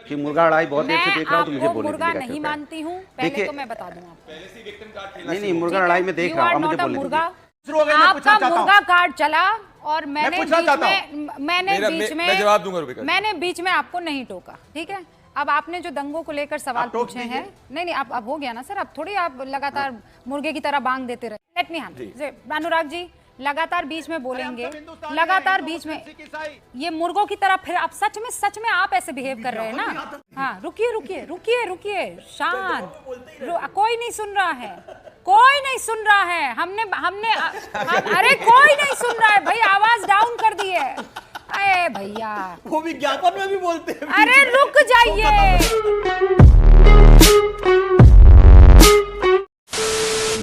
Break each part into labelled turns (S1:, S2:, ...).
S1: कि मुर्गा लड़ाई बहुत देर से देख रहा हूँ, तो मुझे बोलने
S2: मुर्गा
S1: दीजिएगा
S2: नहीं
S1: कृपया।
S2: मानती हूँ, पहले तो मैं बता दूं आपको।
S1: नहीं, मुर्गा लड़ाई में देख रहा हूँ, मुझे बोलने दीजिए।
S2: आपका मुर्गा कार्ड चला और मैंने बीच में आपको नहीं टोका, ठीक है। अब आपने जो दंगों को लेकर सवाल पूछे हैं, नहीं अब हो गया ना सर, अब थोड़ी आप लगातार मुर्गे की तरह बांग देते रहे। Let me handle Anurag ji, लगातार बीच में बोलेंगे, लगातार बीच में ये मुर्गों की तरह, फिर आप सच में आप ऐसे बिहेव कर रहे हैं ना। हाँ, रुकिए, शांत, कोई नहीं सुन रहा है, कोई नहीं सुन रहा है। अरे कोई नहीं सुन रहा है भाई, आवाज डाउन कर दी है। अरे भैया,
S3: वो विज्ञापन में भी बोलते हैं।
S2: अरे रुक जाइए।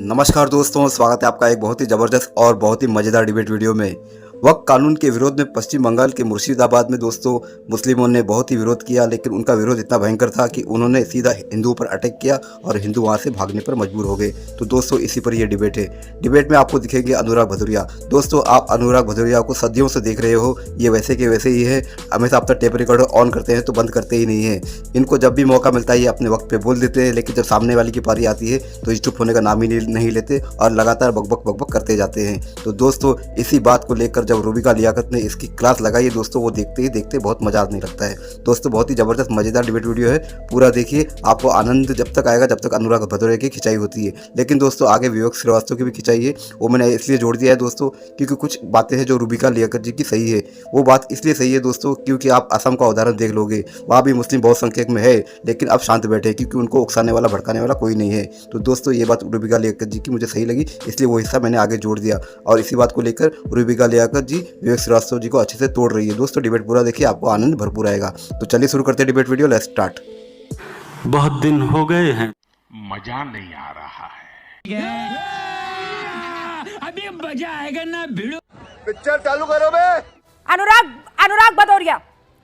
S4: नमस्कार दोस्तों, स्वागत है आपका एक बहुत ही जबरदस्त और बहुत ही मजेदार डिबेट वीडियो में। वक्त कानून के विरोध में पश्चिम बंगाल के मुर्शिदाबाद में दोस्तों मुस्लिमों ने बहुत ही विरोध किया, लेकिन उनका विरोध इतना भयंकर था कि उन्होंने सीधा हिंदुओं पर अटैक किया और हिंदू वहां से भागने पर मजबूर हो गए। तो दोस्तों इसी पर यह डिबेट है। डिबेट में आपको दिखेंगे अनुराग भदौरिया। दोस्तों आप अनुराग भदौरिया को सदियों से देख रहे हो, ये वैसे के वैसे ही है, हमेशा आप तो टेप रिकॉर्डर ऑन करते हैं तो बंद करते ही नहीं है। इनको जब भी मौका मिलता है ये अपने वक्त पे बोल देते हैं, लेकिन जब सामने वाले की पारी आती है तो ये चुप होने का नाम ही नहीं लेते और लगातार बकबक करते जाते हैं। तो दोस्तों इसी बात को लेकर जब रूबिका लियाकत ने इसकी क्लास लगाई है दोस्तों, वो देखते ही देखते बहुत मजा आने लगता है। दोस्तों बहुत ही जबरदस्त मजेदार डिबेट वीडियो है, पूरा देखिए, आपको आनंद जब तक आएगा जब तक अनुराग भदौरिया की खिंचाई होती है। लेकिन दोस्तों आगे विवेक श्रीवास्तव की भी खिंचाई है, वो मैंने इसलिए जोड़ दिया है दोस्तों क्योंकि कुछ बातें हैं जो रूबिका लियाकत जी की सही है। वो बात इसलिए सही है दोस्तों क्योंकि आप असम का उदाहरण देख लोगे, वहाँ भी मुस्लिम बहुत संख्यक में है, लेकिन अब शांत बैठे क्योंकि उनको उकसाने वाला भड़काने वाला कोई नहीं है। तो दोस्तों ये बात रूबिका लियाकत जी की मुझे सही लगी, इसलिए वो हिस्सा मैंने आगे जोड़ दिया। और इसी बात को लेकर रूबिका लियाकत जी विवेक श्रीवास्तव जी को अच्छे से तोड़ रही है। दोस्तों डिबेट पूरा देखिए, आपको आनंद भरपूर आएगा। तो चलिए शुरू करते हैं डिबेट वीडियो, लेट्स स्टार्ट।
S5: बहुत दिन हो गए हैं,
S6: मजा नहीं आ रहा है।
S3: अभी मजा आएगा ना भिड़ो।
S6: पिक्चर चालू करो बे।
S2: अनुराग भदौरिया,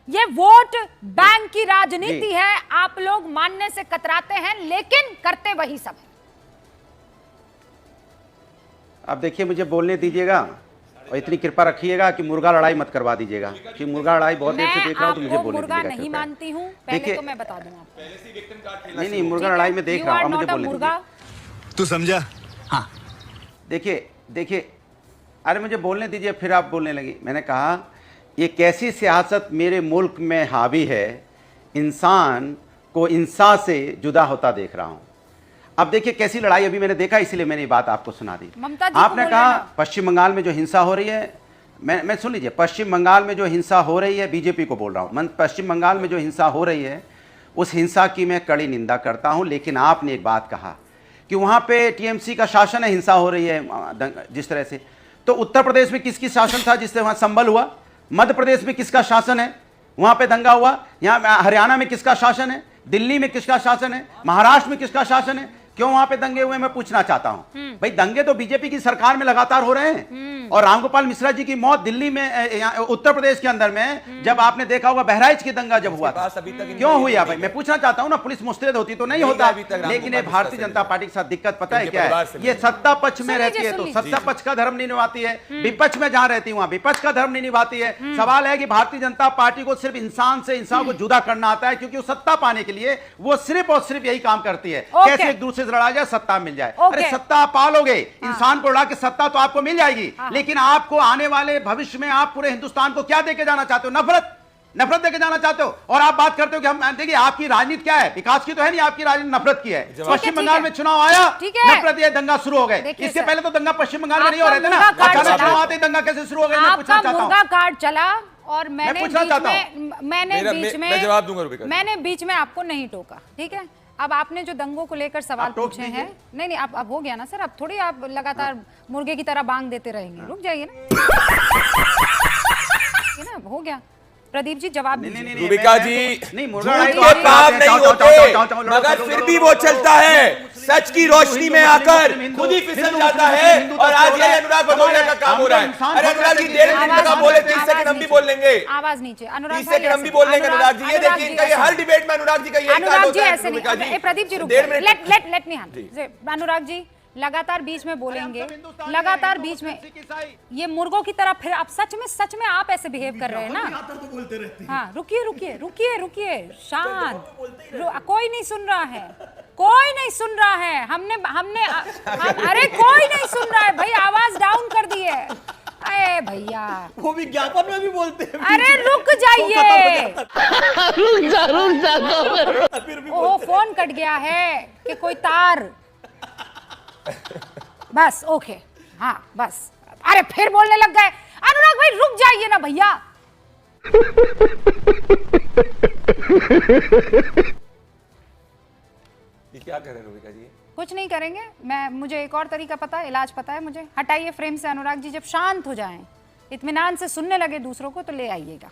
S2: ये वोट बैंक की राजनीति है, आप लोग मानने से कतराते हैं लेकिन करते वही सब है।
S1: अब देखिए मुझे बोलने दीजिएगा और इतनी कृपा रखिएगा कि मुर्गा लड़ाई मत करवा दीजिएगा, कि मुर्गा लड़ाई बहुत देर से देख रहा हूँ, तो मुझे बोलने दीजिएगा।
S2: मुर्गा नहीं मानती हूँ, पहले तो मैं बता दूं आपको।
S1: नहीं मुर्गा लड़ाई में देख रहा हूँ, मुझे बोलने दीजिए।
S6: तू समझा?
S3: हाँ
S1: देखिए, अरे मुझे बोलने दीजिए, फिर आप बोलने लगी। मैंने कहा ये कैसी सियासत मेरे मुल्क में हावी है, इंसान को इंसान से जुदा होता देख रहा हूँ। अब देखिए कैसी लड़ाई अभी मैंने देखा, इसलिए मैंने ये बात आपको सुना दी। आपने कहा पश्चिम बंगाल में जो हिंसा हो रही है, मैं सुन लीजिए, पश्चिम बंगाल में जो हिंसा हो रही है, बीजेपी को बोल रहा हूँ, पश्चिम बंगाल में जो हिंसा हो रही है उस हिंसा की मैं कड़ी निंदा करता हूँ। लेकिन आपने एक बात कहा कि वहाँ पे टीएमसी का शासन है, हिंसा हो रही है जिस तरह से, तो उत्तर प्रदेश में किसकी शासन था जिससे वहाँ संभल हुआ? मध्य प्रदेश में किसका शासन है, वहाँ पे दंगा हुआ? यहाँ हरियाणा में किसका शासन है? दिल्ली में किसका शासन है? महाराष्ट्र में किसका शासन है? क्यों वहां पे दंगे हुए, मैं पूछना चाहता हूं। भाई दंगे तो बीजेपी की सरकार में लगातार हो रहे हैं। और रामगोपाल मिश्रा जी की मौत दिल्ली में, उत्तर प्रदेश के अंदर में, जब आपने देखा होगा बहराइच की दंगा जब हुआ था, क्यों हुई? भाई मैं पूछना चाहता हूं ना, पुलिस मुस्तैद होती तो नहीं होता। लेकिन ये भारतीय जनता पार्टी के साथ दिक्कत पता है क्या है? ये सत्ता पक्ष में रहती है तो सत्ता पक्ष का धर्म नहीं निभाती है, विपक्ष में जहां रहती है वहां विपक्ष का धर्म नहीं निभाती है। सवाल है कि भारतीय जनता पार्टी को सिर्फ इंसान से इंसान को जुदा करना आता है, क्योंकि वो सत्ता पाने के लिए वो सिर्फ और सिर्फ यही काम करती है, कैसे एक दूसरे से लड़ा जाए, सत्ता मिल जाए। अरे सत्ता आप पालोगे, इंसान को उड़ा के सत्ता तो आपको मिल जाएगी, लेकिन आपको आने वाले भविष्य में आप पूरे हिंदुस्तान को क्या देके जाना चाहते हो? नफरत देके जाना चाहते हो। और आप बात करते हो कि हम, देखिए आपकी राजनीति क्या है? विकास की तो है नहीं, आपकी राजनीति नफरत की है। पश्चिम बंगाल में चुनाव आया, नफरत, ये दंगा शुरू हो गए। इससे पहले तो दंगा पश्चिम बंगाल में नहीं हो रहे थे ना, अचानक चुनाव आते दंगा कैसे शुरू हो गए? मैं पूछना चाहता हूं।
S2: मुर्गा कार्ड चला और मैंने बीच में आपको नहीं टोका, ठीक है। अब आपने जो दंगों को लेकर सवाल पूछे हैं, नहीं अब हो गया ना सर, अब थोड़ी आप लगातार मुर्गे की तरह बांग देते रहेंगे। रुक जाइए ना, हो गया। प्रदीप जी जवाब दीजिए।
S7: रूबिका जी,
S1: उनके
S7: काम नहीं होते मगर फिर भी वो चलता है, सच की रोशनी में आकर खुद ही फिसल जाता है। और आज ये अनुराग भदौरिया का काम हो रहा है। अरे अनुराग जी, 1.5 मिनट का बोले, 30 सेकंड हम भी बोल लेंगे।
S2: आवाज नीचे, अनुराग
S7: 30 सेकंड हम भी बोल लेंगे। अनुराग जी ये देखिए, इनका ये हर डिबेट में अनुराग जी का ये
S2: अनुराग जी ऐसे नहीं। प्रदीप जी रुक, लेट मी अनुराग जी लगातार बीच में बोलेंगे, लगातार बीच में ये मुर्गों की तरह, फिर आप सच में आप ऐसे बिहेव कर रहे हैं ना। हाँ, रुकिए रुकिए रुकिए रुकिए, शांत, कोई नहीं सुन रहा है, कोई नहीं सुन रहा है। अरे कोई नहीं सुन रहा है भाई, आवाज डाउन कर दी है। अरे भैया,
S3: वो विज्ञापन में भी बोलते हैं।
S2: अरे रुक जाइए, ओह फोन कट गया है कि कोई तार, बस ओके, हाँ बस। अरे फिर बोलने लग गए। अनुराग भाई रुक जाइए ना भैया।
S7: ये क्या कर रहे हैं रूबिका जी?
S2: कुछ नहीं करेंगे, मुझे एक और तरीका पता है, इलाज पता है मुझे। हटाइए फ्रेम से अनुराग जी, जब शांत हो जाएं, इत्मीनान से सुनने लगे दूसरों को, तो ले आइएगा,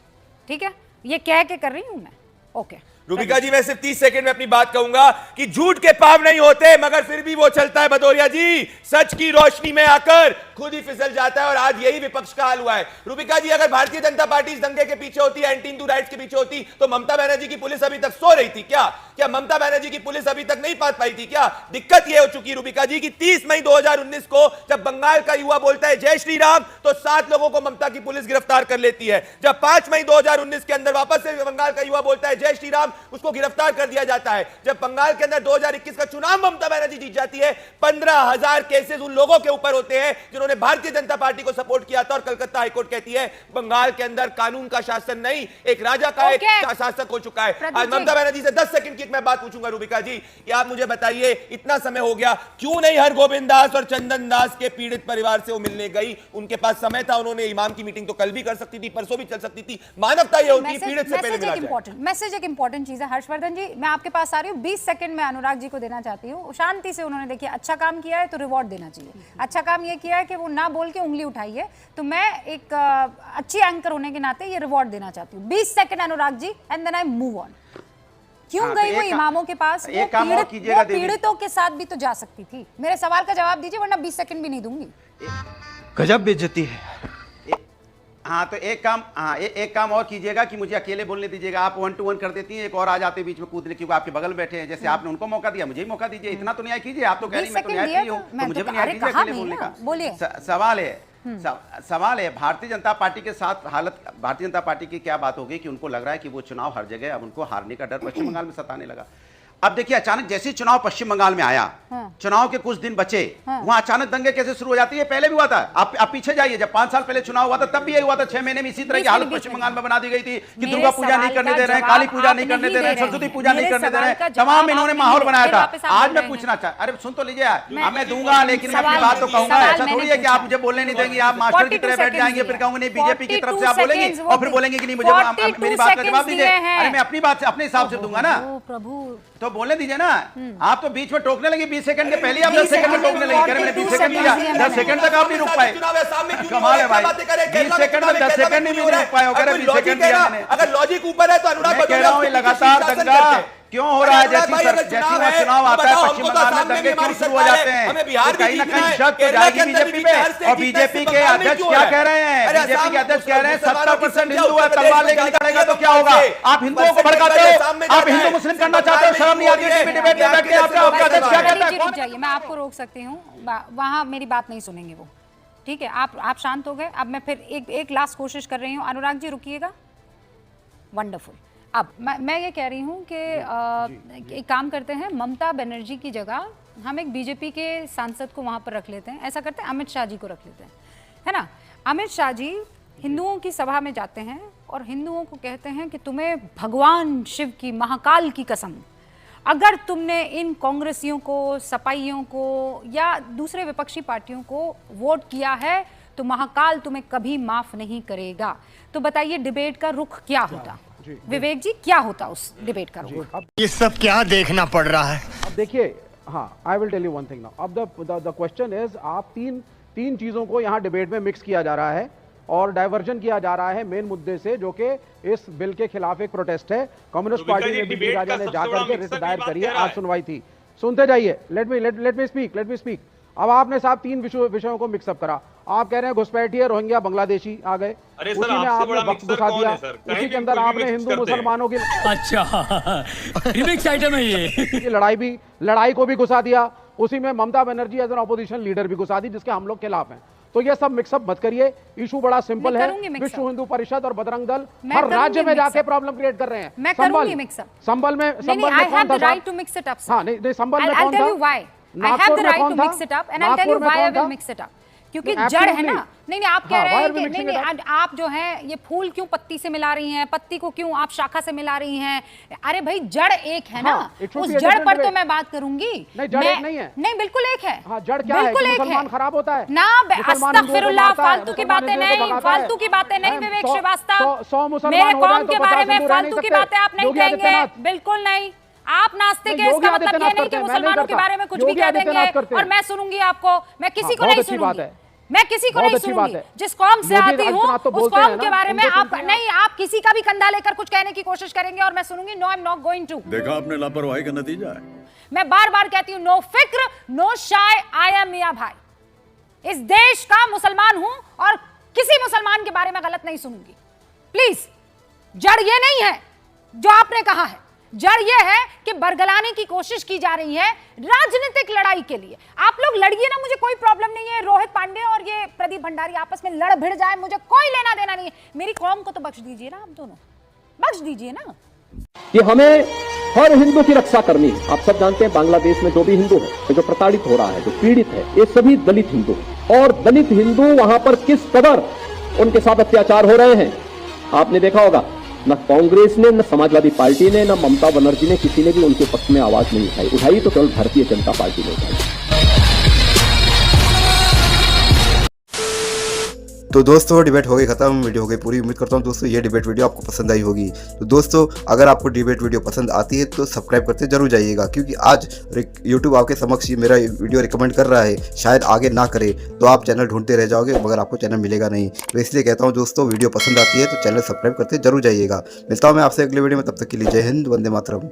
S2: ठीक है? ये कह के कर रही हूं मैं, ओके।
S7: रूबिका जी, मैं सिर्फ 30 सेकंड में अपनी बात कहूंगा कि झूठ के पाव नहीं होते, मगर फिर भी वो चलता है भदौरिया जी, सच की रोशनी में आकर खुद ही फिसल जाता है, और आज यही विपक्ष का हाल हुआ है। रूबिका जी, अगर भारतीय जनता पार्टी इस दंगे के पीछे होती, एंटी हिंदू राइट्स के पीछे होती, तो ममता बनर्जी की पुलिस अभी तक सो रही थी क्या? क्या ममता बनर्जी की पुलिस अभी तक नहीं पहुंच पाई थी क्या? दिक्कत यह हो चुकी रूबिका जी की 30 मई 2019 को जब बंगाल का युवा बोलता है जय श्री राम, तो 7 लोगों को ममता की पुलिस गिरफ्तार कर लेती है। जब 5 मई 2019 के अंदर वापस से बंगाल का युवा बोलता है जय श्री राम, उसको गिरफ्तार कर दिया जाता है। जब बंगाल के अंदर 2021 का चुनाव ममता बनर्जी जीत जाती है, 15,000 केसेस उन लोगों के ऊपर होते हैं जिन्होंने भारतीय जनता पार्टी को सपोर्ट किया था, और कलकत्ता हाईकोर्ट कहती है बंगाल के अंदर कानून का शासन नहीं, एक राजा का एक शासक हो चुका है। आज ममता बनर्जी से 10 सेकंड की मैं बात पूछूंगा रूबिका जी, कि आप मुझे बताइए, इतना समय हो गया, क्यों नहीं हरगोविंद दास और चंदन दास के पीड़ित परिवार से वो मिलने गई? उनके पास समय था, उन्होंने इमाम की मीटिंग तो कल भी कर सकती थी, परसों भी चल सकती थी। मानवता ये होती है पीड़ित से पहले मिला जाए।
S2: मैसेज एक इंपॉर्टेंट चीज है। हर्षवर्धन जी, मैं आपके पास आ रही हूँ, 20 सेकंड में अनुराग जी को देना चाहती हूँ। शांति से उन्होंने देखिए अच्छा काम किया है तो रिवॉर्ड देना चाहिए। अच्छा काम ये किया है कि वो ना बोल के उंगली उठाई है, तो मैं एक अच्छी एंकर होने के नाते ये रिवॉर्ड देना चाहती हूँ। 20 second Anurag ji, and then I move on. क्यों गई वो इमामों के पास?
S1: एक काम और कीजिएगा,
S2: पीड़ितों के साथ भी तो जा सकती थी। मेरे सवाल का जवाब दीजिए, वरना 20 सेकंड भी नहीं दूंगी।
S3: गजब बेइज्जती है।
S1: हाँ तो एक काम और कीजिएगा कि मुझे अकेले बोलने दीजिएगा। आप 1 to 1 कर देती हैं, एक और आ जाते बीच में कूदने, क्योंकि आपके बगल में बैठे हैं। जैसे आपने उनको मौका दिया, मुझे भी मौका दीजिए। इतना तो न्याय कीजिए। आप तो कह रही मैं तो न्याय की हूँ, तो मुझे भी न्याय कीजिए अकेले बोलने का।
S2: बोलिए।
S1: सवाल है भारतीय जनता पार्टी के साथ हालत, भारतीय जनता पार्टी की क्या बात हो गई कि उनको लग रहा है कि वो चुनाव हर जगह, अब उनको हारने का डर पश्चिम बंगाल में सताने लगा। अब देखिए, अचानक जैसे चुनाव पश्चिम बंगाल में आया, चुनाव के कुछ दिन बचे, वहां अचानक दंगे कैसे शुरू हो जाती है? पहले भी हुआ था। आप पीछे जाइए, जब 5 साल पहले चुनाव हुआ था तब भी यही हुआ था। 6 महीने में इसी तरह की हालत पश्चिम बंगाल में बना दी गई थी कि दुर्गा पूजा नहीं करने दे रहे हैं, काली पूजा नहीं करने दे रहे हैं, सरस्वती पूजा नहीं करने दे रहे हैं, तमाम इन्होंने माहौल बनाया था। आज मैं पूछना चाह, अरे सुन तो लीजिए, मैं दूंगा, लेकिन मैं अपनी बात तो कहूंगा। ऐसा थोड़ी है कि आप मुझे बोलने नहीं देंगे, आप मास्टर की तरह बैठ जाएंगे, फिर कहूंगे नहीं बीजेपी की तरफ से आप बोलेंगे, और फिर बोलेंगे कि नहीं मुझे मेरी बात का जवाब दीजिए। अरे मैं अपनी बात से अपने हिसाब से दूंगा ना, तो बोलने दीजिए ना। आप तो बीच में टोकने लगे, 20 सेकंड के पहले आप 10 सेकंड में टोकने लगे। मैंने 20 सेकंड दिया, 10 सेकंड तक आप नहीं रुक पाए। कमाल है भाई, 20 सेकंड में 10 सेकंड नहीं रुक पाए। 20 सेकंड दिया मैंने।
S7: अगर लॉजिक ऊपर है तो अनुराग
S1: कह रहा हूँ, लगातार दंगा क्यों हो रहा है? जैसी चुनाव आता है पश्चिम बंगाल में दंगे क्यों शुरू हो जाते हैं? तो कहीं ना कहीं शक तो जाएगी बीजेपी पे। और बीजेपी के अध्यक्ष क्या कह रहे हैं? बीजेपी के अध्यक्ष कह रहे हैं 70% हिंदू है, तलवार लेकर निकलेगा तो क्या होगा? आप हिंदुओं को भड़काते हो, आप हिंदू मुस्लिम करना चाहते हो, शर्म नहीं आती है? डिबेट में बैठ के आपका अध्यक्ष क्या कहता है?
S2: रुक जाइए, मैं आपको रोक सकती हूँ, वहां मेरी बात नहीं सुनेंगे वो, ठीक है? आप शांत हो गए। अब मैं फिर एक लास्ट कोशिश कर रही हूँ। अनुराग जी रुकिएगा, वंडरफुल। अब मैं ये कह रही हूँ कि एक काम करते हैं, ममता बनर्जी की जगह हम एक बीजेपी के सांसद को वहाँ पर रख लेते हैं। ऐसा करते हैं, अमित शाह जी को रख लेते हैं, है ना? अमित शाह जी हिंदुओं की सभा में जाते हैं और हिंदुओं को कहते हैं कि तुम्हें भगवान शिव की, महाकाल की कसम, अगर तुमने इन कांग्रेसियों को, सपाइयों को या दूसरे विपक्षी पार्टियों को वोट किया है तो महाकाल तुम्हें कभी माफ नहीं करेगा। तो बताइए डिबेट का रुख क्या होता? विवेक जी, क्या होता उस डिबेट का रुख?
S3: ये सब क्या देखना पड़ रहा है?
S8: अब देखिए, हाँ, I will tell you one thing now. अब द क्वेश्चन इज, आप तीन चीजों को यहाँ डिबेट में मिक्स किया जा रहा है और डाइवर्जन किया जा रहा है मेन मुद्दे से, जो कि इस बिल के खिलाफ एक प्रोटेस्ट है। कम्युनिस्ट पार्टी ने भी राजा ने जाकर के रिट दायर करी है, आज सुनवाई थी। सुनते जाइए, लेट मी स्पीक। अब आपने साहब 3 विषयों को मिक्सअप करा। आप कह रहे हैं घुसपैठिए, रोहिंग्या, बांग्लादेशी आ गए, उसी में आपने वक्त घुसा दिया, उसी के अंदर आपने हिंदू मुसलमानों की
S3: अच्छा रिमिक्स आइटम है ये
S8: लड़ाई को भी घुसा दिया। उसी में Mamata Banerjee as an opposition leader भी घुसा दी, जिसके हम लोग खिलाफ हैं। तो ये सब मिक्सअप मत करिए, इशू बड़ा सिंपल है। विश्व हिंदू परिषद और बजरंग दल हर राज्य में जाके प्रॉब्लम क्रिएट कर रहे हैं।
S2: मैं करूंगी मिक्सअप।
S8: संभल में कौन था? हाँ नहीं, संभल में कौन था?
S2: नागपुर में कौन था? नागपुर में कौन था? क्योंकि जड़ है ना। नहीं आप कह रहे हैं कि नहीं आप जो है ये फूल क्यों पत्ती से मिला रही हैं, पत्ती को क्यों आप शाखा से मिला रही हैं? अरे भाई जड़ एक है ना, उस जड़ पर तो मैं बात करूंगी।
S8: नहीं जड़ एक नहीं है।
S2: नहीं बिल्कुल एक है।
S8: हाँ जड़ क्या है? मुसलमान खराब होता है
S2: ना। अस्तगफिरुल्लाह, फालतू की बातें नहीं, फालतू की बातें नहीं विवेक श्रीवास्तव। मेरे कौम के बारे में फालतू की बातें आप नहीं कहेंगे, बिल्कुल नहीं। आप नास्तिक हैं, इसका मतलब ये नहीं कि मुसलमानों के बारे में कुछ भी कह देंगे और मैं सुनूंगी आपको। मैं किसी को नहीं सुनूंगी, मैं किसी को नहीं सुनूंगी। जिस कौम से आती हूँ उस कौम के बारे में आप नहीं, आप किसी का भी कंधा लेकर कुछ कहने की कोशिश करेंगे और मैं सुनूंगी। No I am not going to.
S6: देखा आपने लापरवाही का नतीजा है।
S2: मैं बार बार कहती हूँ नो फिक्र नो शाय, आई एम मियां भाई। इस देश का मुसलमान हूं और किसी मुसलमान के बारे में गलत नहीं सुनूंगी। प्लीज, जड़ ये नहीं है जो आपने कहा है। जड़ ये है कि बरगलाने की कोशिश की जा रही है राजनीतिक लड़ाई के लिए। आप लोग लड़िए ना, मुझे कोई प्रॉब्लम नहीं है। रोहित पांडे और ये प्रदीप भंडारी आपस में लड़ भिड़ जाए, मुझे कोई लेना देना नहीं है। मेरी कौम को तो बख्श दीजिए ना, आप दोनों बख्श दीजिए ना।
S9: कि हमें हर हिंदू की रक्षा करनी है। आप सब जानते हैं बांग्लादेश में जो भी हिंदू है, जो प्रताड़ित हो रहा है, जो पीड़ित है, ये सभी दलित हिंदू हैं। और दलित हिंदू वहां पर किस कदर उनके साथ अत्याचार हो रहे हैं आपने देखा होगा। न कांग्रेस ने, न समाजवादी पार्टी ने, न ममता बनर्जी ने, किसी ने भी उनके पक्ष में आवाज नहीं उठाई। उठाई तो केवल भारतीय जनता पार्टी ने उठाई।
S4: तो दोस्तों डिबेट हो गई खत्म, वीडियो हो गई पूरी। उम्मीद करता हूँ दोस्तों ये डिबेट वीडियो आपको पसंद आई होगी। तो दोस्तों अगर आपको डिबेट वीडियो पसंद आती है तो सब्सक्राइब करते जरूर जाइएगा, क्योंकि आज यूट्यूब आपके समक्ष ये मेरा वीडियो रिकमेंड कर रहा है, शायद आगे ना करे तो आप चैनल ढूंढते रह जाओगे मगर आपको चैनल मिलेगा नहीं। तो इसलिए कहता हूँ दोस्तों वीडियो पसंद आती है तो चैनल सब्सक्राइब करते जरूर जाइएगा। मिलता हूँ मैं आपसे अगले वीडियो में, तब तक के लिए जय हिंद, वंदे मातरम।